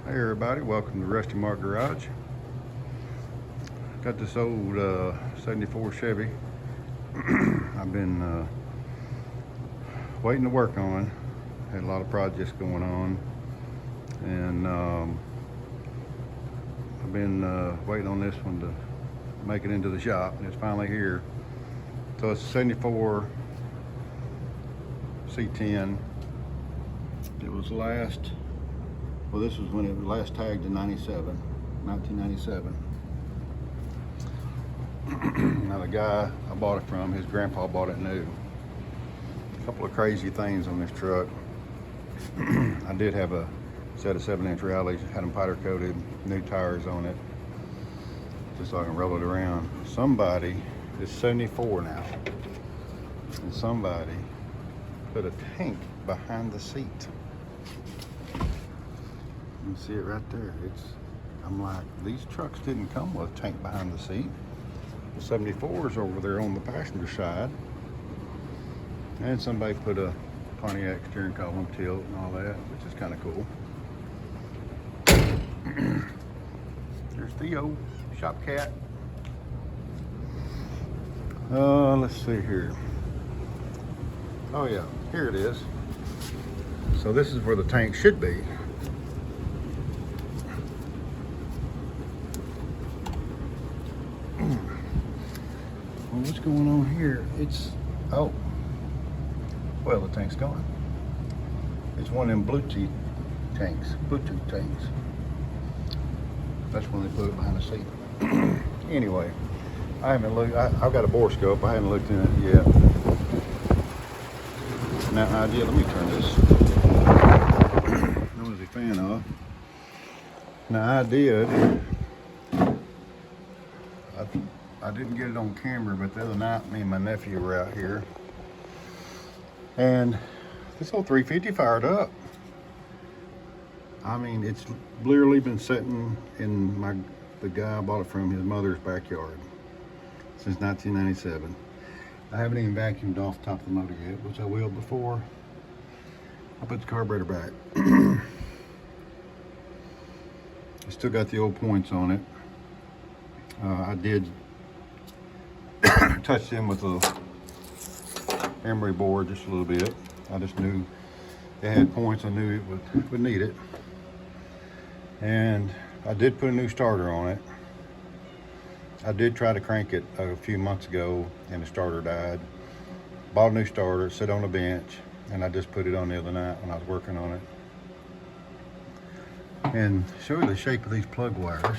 Hey everybody, welcome to Rusty Mark Garage. Got this old 74 Chevy I've been waiting to work on. Had a lot of projects going on, and I've been waiting on this one to make it into the shop, and it's finally here. So it's a 74 C10. It was last, well, this was when it was last tagged in 1997. Now the guy I bought it from, his grandpa bought it new. A couple of crazy things on this truck. I did have a set of 7-inch rallies, had them powder coated, new tires on it, just so I can roll it around. Somebody, it's 74 now, and somebody put a tank behind the seat. You can see it right there. I'm like, these trucks didn't come with a tank behind the seat. The 74's over there on the passenger side. And somebody put a Pontiac steering column tilt and all that, which is kind of cool. There's Theo, shop cat. Let's see here. Oh yeah, here it is. So this is where the tank should be. Well, what's going on here? Oh, well, the tank's gone. It's one of them Bluetooth tanks. That's when they put it behind the seat. Anyway, I haven't looked. I've got a bore scope. I haven't looked in it yet. Now, let me turn this. Noisy fan off. Now, I didn't get it on camera, but the other night, me and my nephew were out here, and this old 350 fired up. I mean, it's literally been sitting in the guy I bought it from, his mother's backyard since 1997. I haven't even vacuumed off the top of the motor yet, which I will before I put the carburetor back. It's still got the old points on it. I did touch them with a emery board just a little bit. I just knew it had points. I knew it would need it. And I did put a new starter on it. I did try to crank it a few months ago and the starter died. Bought a new starter, sit on a bench, and I just put it on the other night when I was working on it. And show you the shape of these plug wires.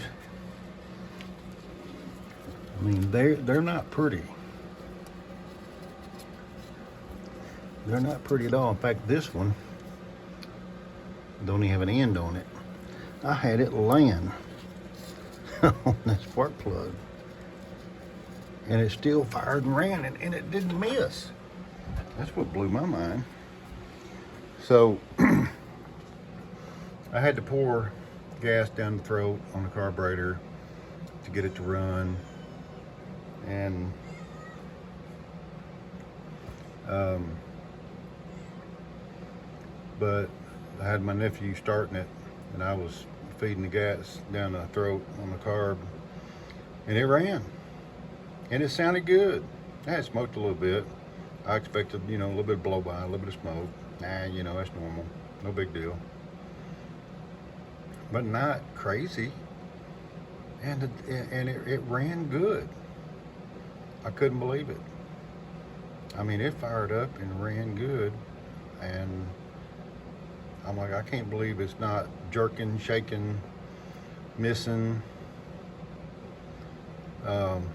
I mean, they're not pretty. They're not pretty at all. In fact, this one don't even have an end on it. I had it laying on that spark plug, and it still fired and ran, and it didn't miss. That's what blew my mind. So I had to pour gas down the throat on the carburetor to get it to run, and but I had my nephew starting it, and I was feeding the gas down the throat on the carb, and it ran, and it sounded good. I had smoked a little bit. I expected, a little bit of blow by, a little bit of smoke. Nah, that's normal, no big deal. But not crazy, and it ran good. I couldn't believe it. I mean, it fired up and ran good, and I'm like, I can't believe it's not jerking, shaking, missing. I'm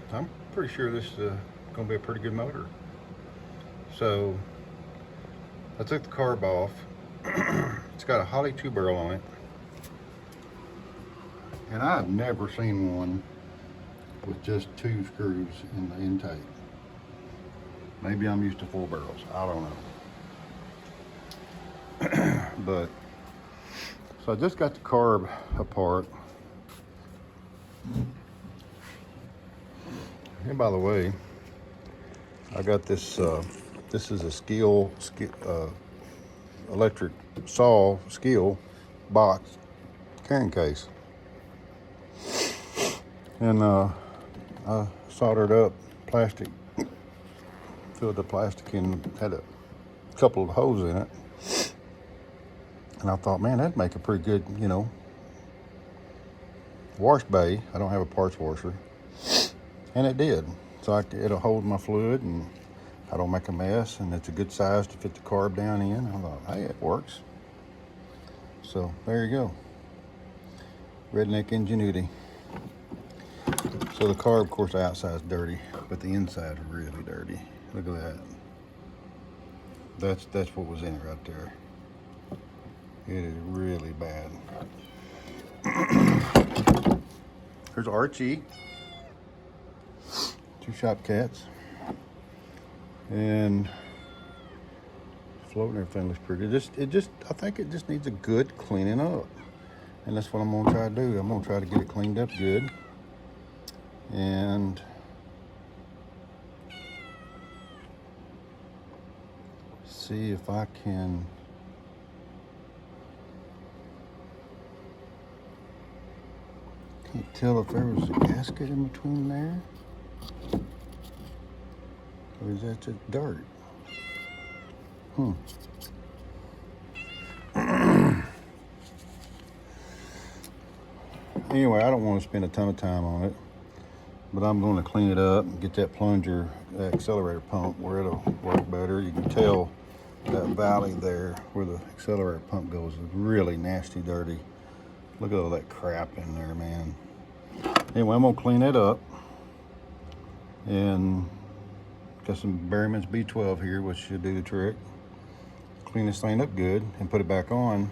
pretty sure this is going to be a pretty good motor. So I took the carb off. It's got a Holly 2-barrel on it, and I've never seen one with just 2 screws in the intake. Maybe I'm used to 4 barrels. I don't know. But so I just got the carb apart. And by the way, I got this. This is a electric saw skill box carrying case. And I soldered up plastic, filled the plastic and had a couple of holes in it. And I thought, man, that'd make a pretty good, you know, wash bay. I don't have a parts washer. And it did. So it'll hold my fluid and I don't make a mess, and it's a good size to fit the carb down in. I thought, hey, it works. So there you go. Redneck ingenuity. So the carb, of course, the outside's dirty, but the inside's really dirty. Look at that. That's what was in it right there. It is really bad. Here's Archie. 2 shop cats. And floating, everything looks pretty. I think it just needs a good cleaning up. And that's what I'm gonna try to do. I'm gonna try to get it cleaned up good. And see if I can't tell if there was a gasket in between there. Or is that just dirt? Anyway, I don't want to spend a ton of time on it, but I'm going to clean it up and get that plunger, that accelerator pump, where it'll work better. You can tell that valley there where the accelerator pump goes is really nasty dirty. Look at all that crap in there, man. Anyway, I'm going to clean it up. And got some Berryman's B12 here, which should do the trick. Clean this thing up good and put it back on.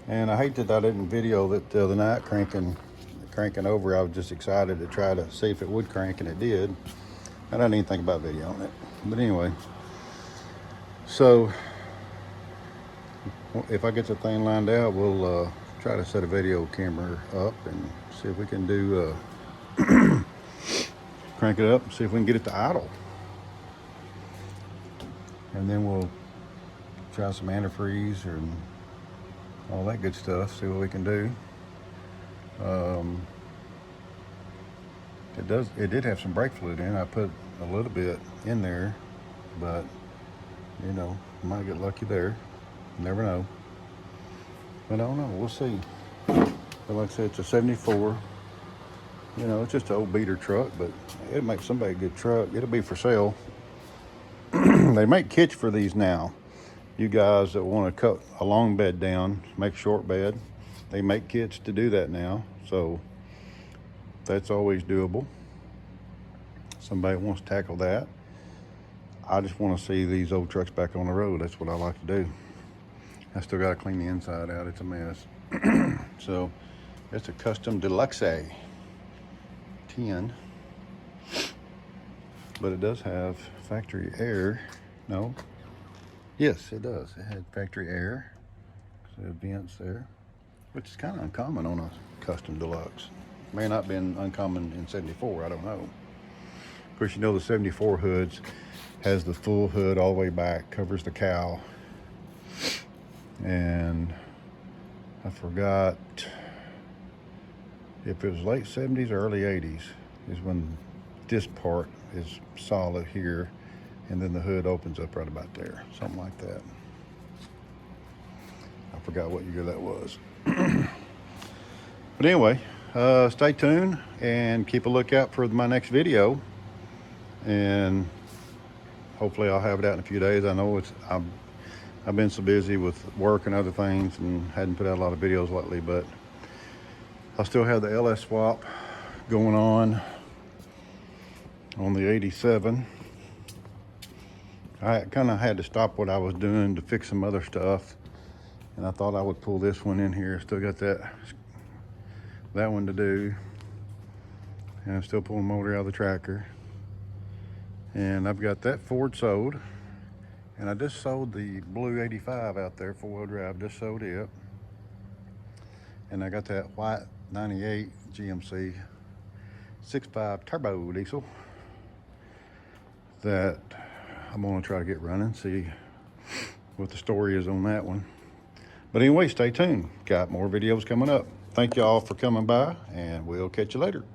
And I hate that I didn't video that the other night cranking over. I was just excited to try to see if it would crank, and it did. I didn't even think about videoing it. But anyway, so if I get the thing lined out, we'll try to set a video camera up and see if we can do crank it up and see if we can get it to idle. And then we'll try some antifreeze and all that good stuff, see what we can do. It did have some brake fluid in. I put a little bit in there, but you know, might get lucky there. Never know. But I don't know, we'll see. But like I said, it's a 74. You know, it's just an old beater truck, but it'll make somebody a good truck. It'll be for sale. They make kits for these now. You guys that want to cut a long bed down, make a short bed, they make kits to do that now. So that's always doable. Somebody wants to tackle that. I just want to see these old trucks back on the road. That's what I like to do. I still got to clean the inside out. It's a mess. So it's a custom deluxe 10. But it does have factory air. No. Yes, it does. It had factory air. So vents there, which is kind of uncommon on a custom deluxe. May not have been uncommon in 74, I don't know. Of course, you know the 74 hoods has the full hood all the way back, covers the cowl. And I forgot if it was late 70s or early 80s is when this part is solid here, and then the hood opens up right about there, something like that. I forgot what year that was. But anyway, stay tuned and keep a lookout for my next video, and hopefully I'll have it out in a few days. I know I've been so busy with work and other things and hadn't put out a lot of videos lately, but I still have the LS swap going on the 87. I kind of had to stop what I was doing to fix some other stuff, and I thought I would pull this one in here. Still got that one to do, and I'm still pulling motor out of the tracker. And I've got that Ford sold, and I just sold the blue 85 out there, 4-wheel drive, just sold it. And I got that white 98 GMC 6.5 turbo diesel that I'm gonna try to get running, see what the story is on that one. But anyway, stay tuned. Got more videos coming up. Thank y'all for coming by, and we'll catch you later.